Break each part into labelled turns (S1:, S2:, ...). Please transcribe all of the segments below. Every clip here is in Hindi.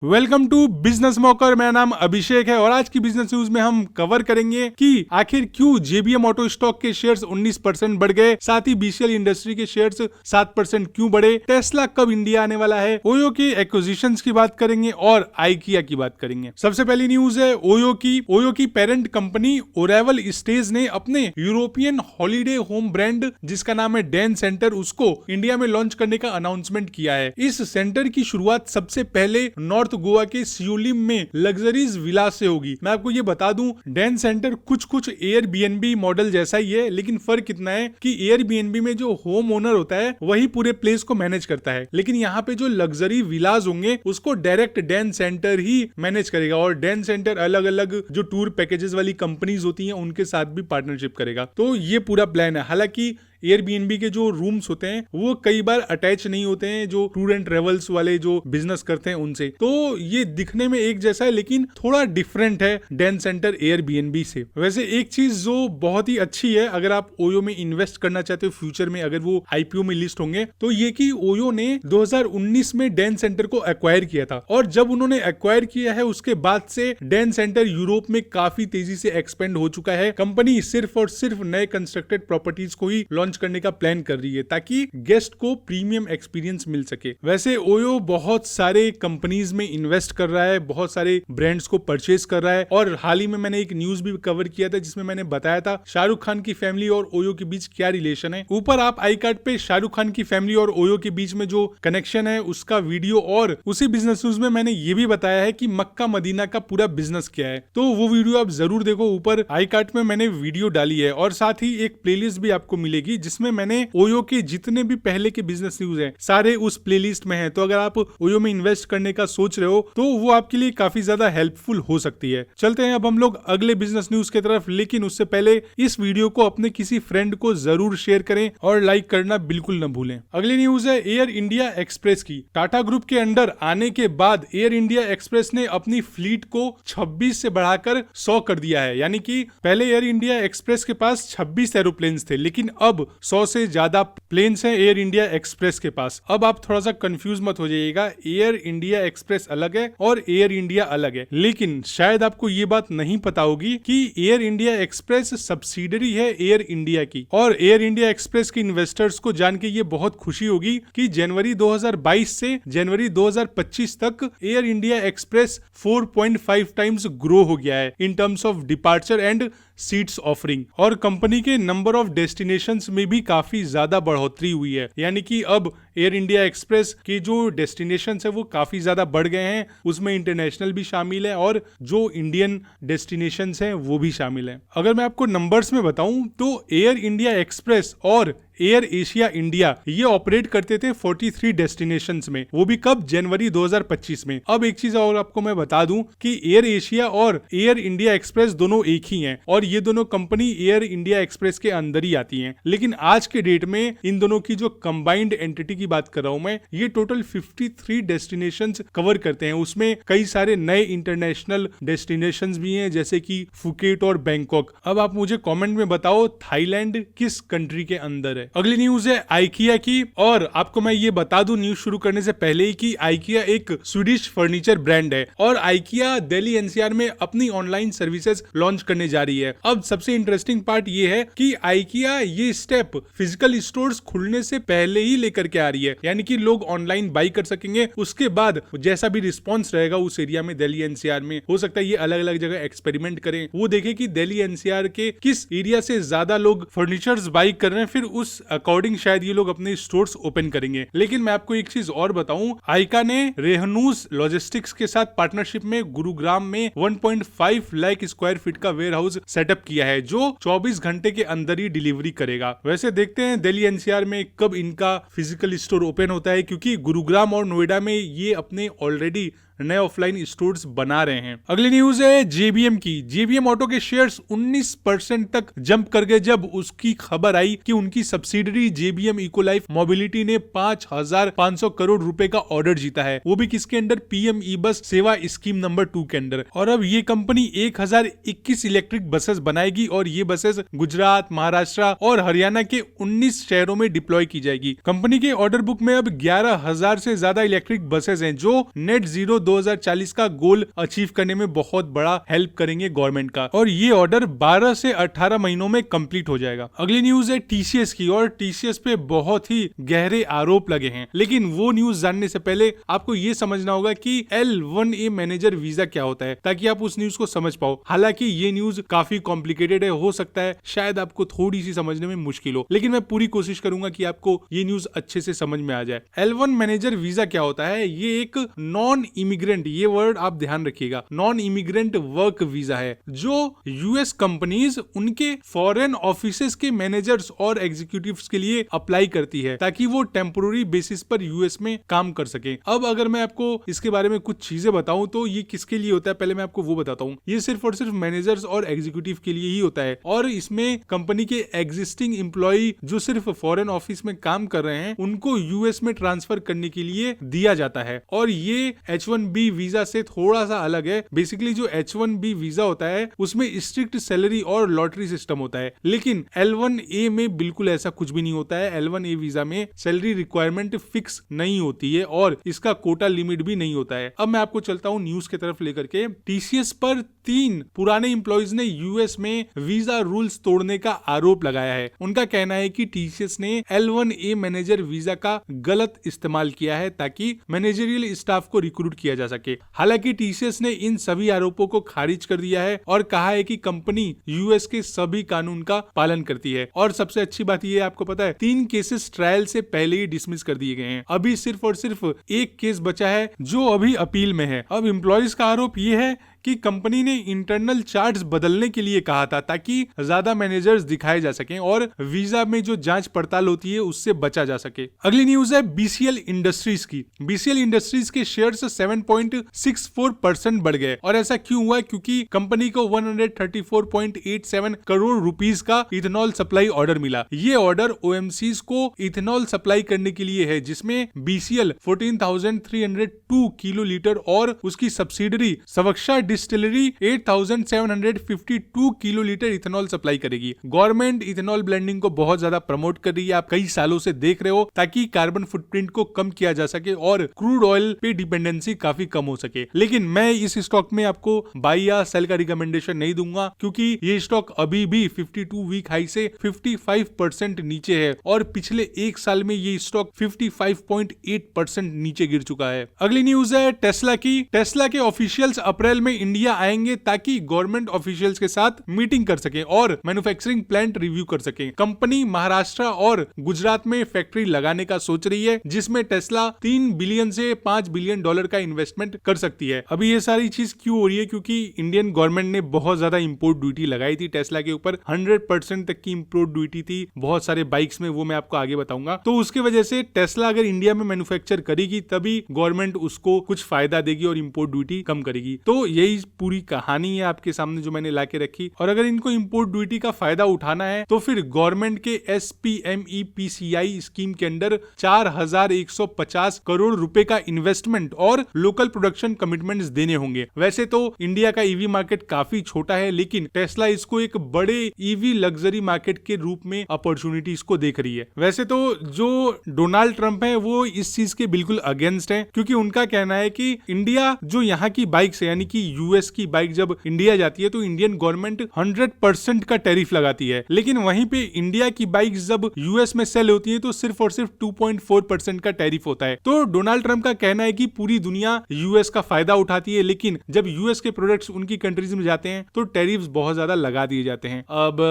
S1: Welcome to business मॉकर। मेरा नाम अभिषेक है और आज की बिजनेस न्यूज में हम कवर करेंगे कि आखिर क्यों जेबीएम ऑटो स्टॉक के शेयर्स 19% बढ़ गए, साथ ही बीसीएल इंडस्ट्री के शेयर्स 7% क्यों बढ़े, टेस्ला कब इंडिया आने वाला है, ओयो के एक्विजिशंस की बात करेंगे और आइकिया की बात करेंगे। सबसे पहली न्यूज है ओयो की पेरेंट कंपनी ओरेवल स्टेज ने अपने यूरोपियन हॉलीडे होम ब्रांड जिसका नाम है डैन सेंटर उसको इंडिया में लॉन्च करने का अनाउंसमेंट किया है। इस सेंटर की शुरुआत सबसे पहले नॉर्थ गोवा के सियोलिम में लग्जरीज विला से होगी। मैं आपको ये बता दूं, डैन सेंटर कुछ एयरबीएनबी मॉडल जैसा ही है, लेकिन फर्क इतना है कि एयरबीएनबी में जो होम ओनर होता है वही पूरे प्लेस को मैनेज करता है, लेकिन यहाँ पे जो लग्जरी विलाज होंगे उसको डायरेक्ट डैन सेंटर ही मैनेज करेगा और डैन सेंटर अलग अलग जो टूर पैकेजेस वाली कंपनीज होती हैं उनके साथ भी पार्टनरशिप करेगा। तो ये पूरा प्लान है। हालांकि एयरबीएनबी के जो रूम्स होते हैं वो कई बार अटैच नहीं होते हैं जो टूर एंड ट्रेवल्स वाले जो बिजनेस करते हैं उनसे, तो ये दिखने में एक जैसा है लेकिन थोड़ा डिफरेंट है डैन सेंटर एयरबीएनबी से। वैसे एक चीज जो बहुत ही अच्छी है अगर आप ओयो में इन्वेस्ट करना चाहते हो फ्यूचर में, अगर वो आईपीओ में लिस्ट होंगे, तो ये कि ओयो ने 2019 में डैन सेंटर को एक्वायर किया था और जब उन्होंने एक्वायर किया है उसके बाद से डैन सेंटर यूरोप में काफी तेजी से एक्सपेंड हो चुका है। कंपनी सिर्फ और सिर्फ नए कंस्ट्रक्टेड प्रॉपर्टीज को ही लॉन्च करने का प्लान कर रही है ताकि गेस्ट को प्रीमियम एक्सपीरियंस मिल सके। वैसे ओयो बहुत सारे कंपनीज में इन्वेस्ट कर रहा है, बहुत सारे ब्रांड्स को परचेज कर रहा है और हाल ही में मैंने एक न्यूज भी कवर किया था जिसमें मैंने बताया था शाहरुख खान की फैमिली और ओयो के बीच क्या रिलेशन है। ऊपर आप आई कार्ड पे शाहरुख खान की फैमिली और ओयो के बीच में जो कनेक्शन है उसका वीडियो, और उसी बिजनेस न्यूज में मैंने ये भी बताया है कि मक्का मदीना का पूरा बिजनेस क्या है, तो वो वीडियो आप जरूर देखो। ऊपर आई कार्ड में मैंने वीडियो डाली है और साथ ही एक प्लेलिस्ट भी आपको मिलेगी जिसमें मैंने ओयो के जितने भी पहले के बिजनेस न्यूज हैं सारे उस प्लेलिस्ट में हैं। तो अगर आप ओयो में इन्वेस्ट करने का सोच रहे हो तो वो आपके लिए काफी ज्यादा हेल्पफुल हो सकती है। चलते हैं अब हम लोग अगले बिजनेस न्यूज की तरफ, लेकिन उससे पहले इस वीडियो को अपने किसी फ्रेंड को जरूर शेयर करें और लाइक करना बिल्कुल न भूलें। अगली न्यूज है एयर इंडिया एक्सप्रेस की। टाटा ग्रुप के अंडर आने के बाद एयर इंडिया एक्सप्रेस ने अपनी फ्लीट को 26 से बढ़ाकर 100 कर दिया है। यानी कि पहले एयर इंडिया एक्सप्रेस के पास 26 एरोप्लेन्स थे, लेकिन अब 100 से ज्यादा प्लेन्स हैं एयर इंडिया एक्सप्रेस के पास। अब आप थोड़ा सा कंफ्यूज मत हो जाइएगा, एयर इंडिया एक्सप्रेस अलग है और एयर इंडिया अलग है। लेकिन शायद आपको ये बात नहीं पता होगी कि एयर इंडिया एक्सप्रेस सब्सिडरी है एयर इंडिया की, और एयर इंडिया एक्सप्रेस के इन्वेस्टर्स को जान के ये बहुत खुशी होगी कि जनवरी 2022 से जनवरी 2025 तक air India express 4.5 times grow हो गया है in terms of departure and seats offering, और कंपनी के नंबर ऑफ डेस्टिनेशंस में भी काफी ज्यादा बढ़ोतरी हुई है। यानी कि अब एयर इंडिया एक्सप्रेस के जो डेस्टिनेशंस है वो काफी ज्यादा बढ़ गए हैं, उसमें इंटरनेशनल भी शामिल है और जो इंडियन डेस्टिनेशंस हैं वो भी शामिल है। अगर मैं आपको नंबर्स में बताऊं तो एयर इंडिया एक्सप्रेस और एयर एशिया इंडिया ये ऑपरेट करते थे 43 डेस्टिनेशंस में, वो भी कब, जनवरी 2025 में। अब एक चीज और आपको मैं बता दूं कि एयर एशिया और एयर इंडिया एक्सप्रेस दोनों एक ही हैं और ये दोनों कंपनी एयर इंडिया एक्सप्रेस के अंदर ही आती हैं। लेकिन आज के डेट में इन दोनों की जो कंबाइंड एंटिटी की बात कर रहा हूं मैं, ये टोटल 53 डेस्टिनेशंस कवर करते हैं। उसमें कई सारे नए इंटरनेशनल डेस्टिनेशंस भी हैं जैसे कि फुकेट और बैंकॉक। अब आप मुझे कमेंट में बताओ थाईलैंड किस कंट्री के अंदर है। अगली न्यूज है आइकिया की, और आपको मैं ये बता दूं न्यूज शुरू करने से पहले ही कि आइकिया एक स्वीडिश फर्नीचर ब्रांड है और आइकिया दिल्ली एनसीआर में अपनी ऑनलाइन सर्विसेज लॉन्च करने जा रही है। अब सबसे इंटरेस्टिंग पार्ट ये है कि आइकिया ये स्टेप फिजिकल स्टोर्स खुलने से पहले ही लेकर के आ रही है, यानी कि लोग ऑनलाइन बाई कर सकेंगे। उसके बाद जैसा भी रिस्पॉन्स रहेगा उस एरिया में दिल्ली एनसीआर में, हो सकता है ये अलग अलग जगह एक्सपेरिमेंट करें, वो देखे कि दिल्ली एनसीआर के किस एरिया से ज्यादा लोग फर्नीचर्स बाई कर रहे हैं, फिर उस अकॉर्डिंग शायद ये लोग अपने स्टोर्स ओपन करेंगे। लेकिन मैं आपको एक चीज और बताऊं, आइका ने रेहनूस लॉजिस्टिक्स के साथ पार्टनरशिप में गुरुग्राम में 1.5 लाख स्क्वायर फीट का वेयर हाउस सेटअप किया है जो 24 घंटे के अंदर ही डिलीवरी करेगा। वैसे देखते हैं दिल्ली एनसीआर में कब इनका फिजिकल स्टोर ओपन होता है, क्योंकि गुरुग्राम और नोएडा में ये अपने ऑलरेडी नए ऑफलाइन स्टोर्स बना रहे हैं। अगली न्यूज है जेबीएम की। जेबीएम ऑटो के शेयर्स 19% तक जंप कर गए जब उसकी खबर आई कि उनकी सब्सिडरी जेबीएम इकोलाइफ मोबिलिटी ने 5,500 करोड़ रुपए का ऑर्डर जीता है, वो भी किसके अंडर, पीएम ई बस सेवा स्कीम नंबर 2 के अंडर। और अब ये कंपनी 1021 इलेक्ट्रिक बसेस बनाएगी और ये बसेस गुजरात, महाराष्ट्र और हरियाणा के 19 शहरों में डिप्लॉय की जाएगी। कंपनी के ऑर्डर बुक में अब 11,000 से ज्यादा इलेक्ट्रिक बसेस हैं जो नेट जीरो 2040 का गोल अचीव करने में बहुत बड़ा हेल्प करेंगे गवर्नमेंट का, और ये ऑर्डर 12 से 18 महीनों में कंप्लीट हो जाएगा। अगली न्यूज है टीसीएस की, और टीसीएस पे बहुत ही गहरे आरोप लगे हैं, लेकिन वो न्यूज जानने से पहले आपको ये समझना होगा कि L1A मैनेजर वीजा क्या होता है, ताकि आप उस न्यूज को समझ पाओ। हालांकि ये न्यूज काफी कॉम्प्लिकेटेड है, हो सकता है शायद आपको थोड़ी सी समझने में मुश्किल हो, लेकिन मैं पूरी कोशिश करूंगा कि आपको ये न्यूज अच्छे से समझ में आ जाए। L1 मैनेजर वीजा क्या होता है? ये एक नॉन इमिग्रेंट, ये वर्ड आप ध्यान रखिएगा, नॉन इमिग्रेंट वर्क वीजा है, जो यूएस कंपनीज उनके फॉरेन ऑफिसेस के मैनेजर्स और एग्जीक्यूटिव्स के लिए अप्लाई करती है, ताकि वो टेम्पोररी बेसिस पर यूएस में काम कर सके। अब अगर मैं आपको इसके बारे में कुछ चीजें बताऊं तो ये किसके लिए होता है, पहले मैं आपको वो बताता हूँ। ये सिर्फ और सिर्फ मैनेजर्स और एग्जीक्यूटिव के लिए ही होता है, और इसमें कंपनी के एग्जिस्टिंग एम्प्लॉय जो सिर्फ फॉरेन ऑफिस में काम कर रहे हैं उनको यूएस में ट्रांसफर करने के लिए दिया जाता है। और ये H1B वीजा से थोड़ा सा अलग है। बेसिकली जो H1B वीजा होता है उसमें स्ट्रिक्ट सैलरी और लॉटरी सिस्टम होता है, लेकिन L1A में बिल्कुल ऐसा कुछ भी नहीं होता है। L1A वीजा में सैलरी रिक्वायरमेंट फिक्स नहीं होती है और इसका कोटा लिमिट भी नहीं होता है। अब मैं आपको चलता हूँ न्यूज की तरफ लेकर के। टीसीएस पर 3 पुराने एम्प्लॉइज ने यूएस में वीजा रूल्स तोड़ने का आरोप लगाया है। उनका कहना है कि टीसीएस ने L1A मैनेजर वीजा का गलत इस्तेमाल किया है ताकि मैनेजरियल स्टाफ को रिक्रूट किया जा सके। हालांकि टीसीएस ने इन सभी आरोपों को खारिज कर दिया है और कहा है कि कंपनी यूएस के सभी कानून का पालन करती है। और सबसे अच्छी बात यह है, आपको पता है 3 केसेस ट्रायल से पहले ही डिसमिस कर दिए गए हैं। अभी सिर्फ और सिर्फ एक केस बचा है जो अभी अपील में है। अब एम्प्लॉइज का आरोप यह है कि कंपनी ने इंटरनल चार्ट्स बदलने के लिए कहा था ताकि ज्यादा मैनेजर्स दिखाए जा सकें और वीजा में जो जांच पड़ताल होती है उससे बचा जा सके। अगली न्यूज है बीसीएल इंडस्ट्रीज की। बीसीएल इंडस्ट्रीज के शेयर्स 7.64% बढ़ गए, और ऐसा क्यों हुआ? क्योंकि कंपनी को 134.87 करोड़ रुपीस का इथेनॉल सप्लाई ऑर्डर मिला। ये ऑर्डर ओएमसीज को इथेनॉल सप्लाई करने के लिए है, जिसमें बीसीएल 14,302 किलो लीटर और उसकी सब्सिडरी सवक्षा distillery 8,752 kilo litre ethanol supply करेगी। गवर्नमेंट इथेनॉल ब्लेंडिंग को बहुत ज्यादा प्रमोट कर रही है, आप कई सालों से देख रहे हो, ताकि कार्बन फुटप्रिंट को कम किया जा सके और क्रूड ऑयल पे डिपेंडेंसी काफी कम हो सके। लेकिन मैं इस स्टॉक में आपको बाई या सेल का रिकमेंडेशन नहीं दूंगा, क्योंकि ये स्टॉक अभी भी 52 वीक हाई से 55% नीचे है और पिछले एक साल में ये स्टॉक 55.8% नीचे गिर चुका है। अगली न्यूज है टेस्ला की। टेस्ला के ऑफिशियल्स अप्रैल में इंडिया आएंगे ताकि गवर्नमेंट ऑफिशियल्स के साथ मीटिंग कर सके और मैन्युफैक्चरिंग प्लांट रिव्यू कर सके। कंपनी महाराष्ट्र और गुजरात में फैक्ट्री लगाने का सोच रही है, जिसमें टेस्ला 3 बिलियन से 5 बिलियन डॉलर का इन्वेस्टमेंट कर सकती है। अभी ये सारी चीज क्यों हो रही है? क्योंकि इंडियन गवर्नमेंट ने बहुत ज्यादा इंपोर्ट ड्यूटी लगाई थी टेस्ला के ऊपर, 100% तक की इंपोर्ट ड्यूटी थी बहुत सारे बाइक्स में, वो मैं आपको आगे बताऊंगा। तो उसके वजह से टेस्ला अगर इंडिया में मैन्युफैक्चर करेगी तभी गवर्नमेंट उसको कुछ फायदा देगी और इंपोर्ट ड्यूटी कम करेगी। तो यही पूरी कहानी है आपके सामने जो मैंने लाके रखी। और अगर इनको इंपोर्ट ड्यूटी का फायदा उठाना है तो फिर गवर्नमेंट के SPMEPCI स्कीम के अंदर 4,150 करोड़ रुपए का इन्वेस्टमेंट और लोकल प्रोडक्शन कमिटमेंट्स देने होंगे। वैसे तो इंडिया का ईवी मार्केट काफी छोटा है, लेकिन टेस्ला इसको एक बड़े ईवी लग्जरी मार्केट के रूप में अपॉर्चुनिटी इसको देख रही है। वैसे तो जो डोनाल्ड ट्रंप है वो इस चीज के बिल्कुल अगेंस्ट है, क्योंकि उनका कहना है कि इंडिया जो यहाँ की बाइक्स है, यानी कि यूएस की बाइक जब इंडिया जाती है तो इंडियन गवर्नमेंट 100% का टैरिफ लगाती है, लेकिन वहीं पे इंडिया की बाइक जब यूएस में सेल होती है तो सिर्फ और सिर्फ 2.4% का टैरिफ होता है। तो डोनाल्ड ट्रंप का कहना है कि पूरी दुनिया यूएस का फायदा उठाती है, लेकिन जब यूएस के प्रोडक्ट्स उनकी कंट्रीज में जाते हैं तो टैरिफ्स बहुत ज्यादा लगा दिए जाते हैं। अब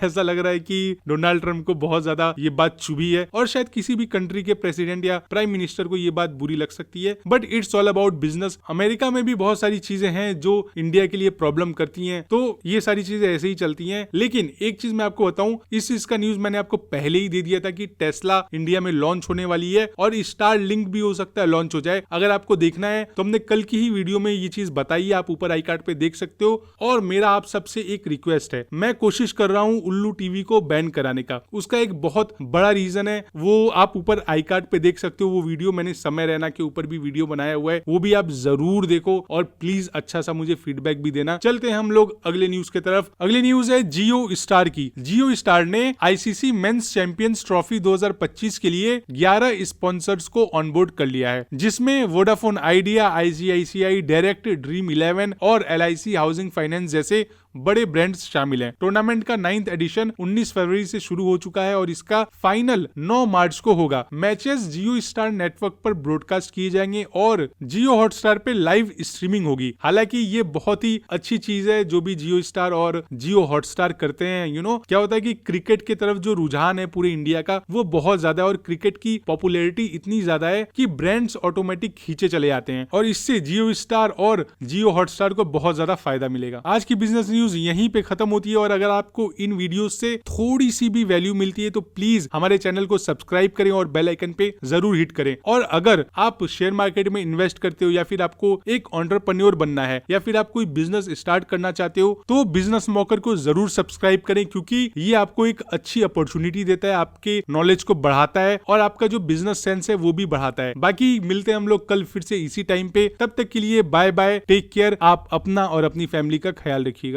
S1: ऐसा लग रहा है कि डोनाल्ड ट्रंप को बहुत ज्यादा ये बात चुभी है, और शायद किसी भी कंट्री के प्रेसिडेंट या प्राइम मिनिस्टर को ये बात बुरी लग सकती है, but it's all about business. America में भी बहुत सारी चीजें हैं जो इंडिया के लिए प्रॉब्लम करती हैं, तो ये सारी चीजें ऐसे ही चलती हैं। लेकिन एक चीज मैं आपको बताऊं, इस चीज का न्यूज मैंने आपको पहले ही दे दिया था कि टेस्ला इंडिया में लॉन्च होने वाली है और स्टारलिंक भी हो सकता है लॉन्च हो जाए। अगर आपको देखना है तो हमने कल की ही वीडियो में ये चीज बताई है, आप ऊपर आई कार्ड पे देख सकते हो। और मेरा आप सबसे एक रिक्वेस्ट है, मैं कोशिश कर रहा हूं उल्लू टीवी को बैन कराने का। उसका एक बहुत बड़ा रीजन है, वो आप ऊपर आई कार्ड पे देख सकते हो। वो वीडियो मैंने समय रैना के ऊपर भी वीडियो बनाया हुआ है, वो भी आप जरूर देखो और प्लीज अच्छा अच्छा सा मुझे फीडबैक भी देना। चलते हैं हम लोग अगले न्यूज की तरफ। अगली न्यूज है जियो स्टार की। जियो स्टार ने आईसीसी मेंस चैंपियंस ट्रॉफी 2025 के लिए 11 स्पॉन्सर्स को ऑनबोर्ड कर लिया है, जिसमें Vodafone idea, ICICI, direct, dream 11 और एलआईसी हाउसिंग फाइनेंस जैसे बड़े ब्रांड्स शामिल हैं। टूर्नामेंट का 9th एडिशन 19 फरवरी से शुरू हो चुका है और इसका फाइनल 9 मार्च को होगा। मैचेस जियो स्टार नेटवर्क पर ब्रॉडकास्ट किए जाएंगे और जियो हॉटस्टार पे लाइव स्ट्रीमिंग होगी। हालांकि ये बहुत ही अच्छी चीज है जो भी जियो स्टार और जियो हॉटस्टार करते हैं। क्या होता है कि क्रिकेट की तरफ जो रुझान है पूरे इंडिया का वो बहुत ज्यादा है और क्रिकेट की पॉपुलैरिटी इतनी ज्यादा है कि ब्रांड्स ऑटोमेटिक खींचे चले आते हैं और इससे जियो स्टार और जियो हॉटस्टार को बहुत ज्यादा फायदा मिलेगा। आज की बिजनेस न्यूज यहीं पे खत्म होती है और अगर आपको इन वीडियोस से थोड़ी सी भी वैल्यू मिलती है तो प्लीज हमारे चैनल को सब्सक्राइब करें और बेल आइकन पे जरूर हिट करें। और अगर आप शेयर मार्केट में इन्वेस्ट करते हो या फिर आपको एक एंटरप्रेन्योर बनना है या फिर आप कोई बिजनेस स्टार्ट करना चाहते हो तो बिजनेस मॉकर को जरूर सब्सक्राइब करें, क्योंकि ये आपको एक अच्छी अपॉर्चुनिटी देता है, आपके नॉलेज को बढ़ाता है और आपका जो बिजनेस सेंस है वो भी बढ़ाता है। बाकी मिलते हैं हम लोग कल फिर से इसी टाइम पे। तब तक के लिए बाय बाय, टेक केयर। आप अपना और अपनी फैमिली का ख्याल रखिएगा।